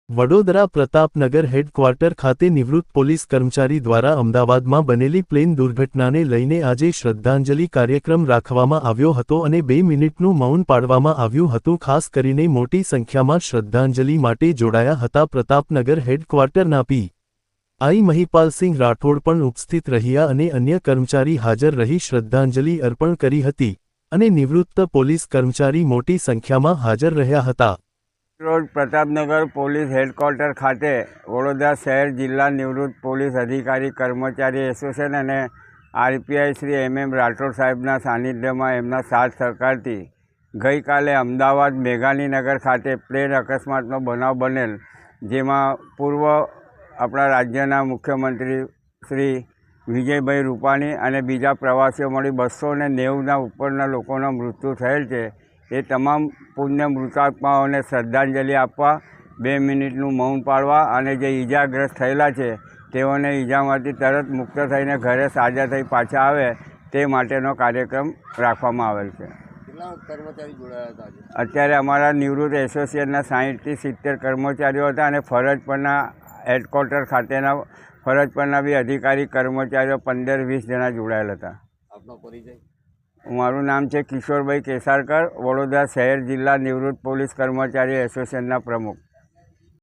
Vadodara Pratapnagar headquarter ખાતે નિવૃત્ત police કર્મચારી દ્વારા અમદાવાદમાં બનેલી પ્લેન દુર્ઘટનાને લઈને આજે શ્રદ્ધાંજલિ કાર્યક્રમ રાખવામાં આવ્યો હતો અને 2 મિનિટનું મૌન પાળવામાં આવ્યું હતું। ખાસ કરીને મોટી સંખ્યામાં શ્રદ્ધાંજલિ માટે જોડાયા હતા। પ્રતાપનગર હેડક્વાર્ટરના પી.આઈ. મહિપાલસિંહ રાઠોડ પણ ઉપસ્થિત રહ્યા અને અન્ય કર્મચારી હાજર રહી શ્રદ્ધાંજલિ અર્પણ કરી હતી અને નિવૃત્ત પોલીસ કર્મચારી મોટી સંખ્યામાં હાજર રહ્યા હતા। રોડ પ્રતાપનગર પોલીસ હેડક્વાર્ટર ખાતે વડોદરા શહેર જિલ્લા નિવૃત્ત પોલીસ અધિકારી કર્મચારી એસોસિએશન અને આરપીઆઈ શ્રી એમ રાઠોડ સાહેબના સાનિધ્યમાં એમના સાથ સહકારથી ગઈકાલે અમદાવાદ મેઘાણીનગર ખાતે પ્લેન અકસ્માતનો બનાવ બનેલ, જેમાં પૂર્વ આપણા રાજ્યના મુખ્યમંત્રી શ્રી વિજયભાઈ રૂપાણી અને બીજા પ્રવાસીઓ મળી 290 ઉપરના લોકોના મૃત્યુ થયેલ છે। એ તમામ પુણ્ય મૃતાત્માઓને શ્રદ્ધાંજલિ આપવા 2 મિનિટનું મૌન પાળવા અને જે ઈજાગ્રસ્ત થયેલા છે તેઓને ઈજામાંથી તરત મુક્ત થઈને ઘરે સાજા થઈ પાછા આવે તે માટેનો કાર્યક્રમ રાખવામાં આવેલ છે। કેટલા કર્મચારી જોડાયા હતા આજે? અત્યારે અમારા નિવૃત્ત એસોસિએશનના 60 થી 70 કર્મચારીઓ હતા અને ફરજ પરના હેડક્વાર્ટર ખાતેના ફરજ પરના બી અધિકારી કર્મચારીઓ 15-20 જણા જોડાયેલ હતા। આપનો પરિચય? મારું નામ છે કિશોરભાઈ કેસારકર, વડોદરા શહેર જિલ્લા નિવૃત્ત પોલીસ કર્મચારી એસોસિએશનના પ્રમુખ।